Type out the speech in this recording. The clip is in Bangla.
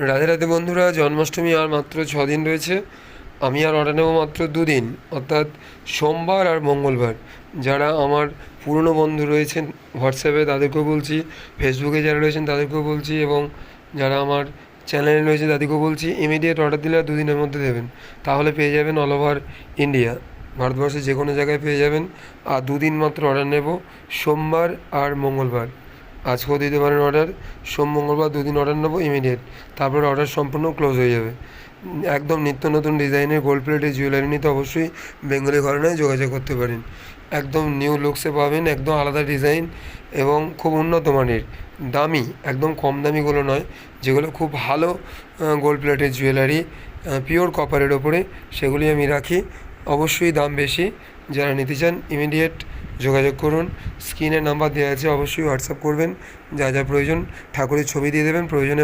রাধে রাধে বন্ধুরা, জন্মাষ্টমী আর মাত্র 6 দিন রয়েছে। আমি আর অর্ডার নেবো মাত্র 2 দিন, অর্থাৎ সোমবার আর মঙ্গলবার। যারা আমার পুরনো বন্ধু রয়েছেন হোয়াটসঅ্যাপে তাদেরকেও বলছি, ফেসবুকে যারা রয়েছেন তাদেরকেও বলছি, এবং যারা আমার চ্যানেলে রয়েছে তাদেরকেও বলছি, ইমিডিয়েট অর্ডার দিলে আর 2 দিনের মধ্যে দেবেন। তাহলে পেয়ে যাবেন অল ওভার ইন্ডিয়া, ভারতবর্ষের যে কোনো জায়গায় পেয়ে যাবেন। আর 2 দিন মাত্র অর্ডার নেব, সোমবার আর মঙ্গলবার। আজকেও দিতে পারেন অর্ডার, মঙ্গলবার 2 দিন অর্ডার নেবো ইমিডিয়েট। তারপরে অর্ডার সম্পূর্ণ ক্লোজ হয়ে যাবে। একদম নিত্য নতুন ডিজাইনের গোল্ড প্লেটের জুয়েলারি নিতে অবশ্যই বেঙ্গলি ঘরানায় যোগাযোগ করতে পারেন। একদম নিউ লুকসে পাবেন, একদম আলাদা ডিজাইন এবং খুব উন্নত মানের, দামি, একদম কম দামিগুলো নয়, যেগুলো খুব ভালো গোল্ড প্লেটের জুয়েলারি, পিওর কপারের ওপরে, সেগুলি আমি রাখি। অবশ্যই দাম বেশি। যারা নিতে চান ইমিডিয়েট যোগাযোগ করুন। স্ক্রিনে নাম্বার দেওয়া আছে, অবশ্যই হোয়াটসঅ্যাপ করবেন। যা যা প্রয়োজন ঠাকুরের ছবি দিয়ে দেবেন, প্রয়োজনে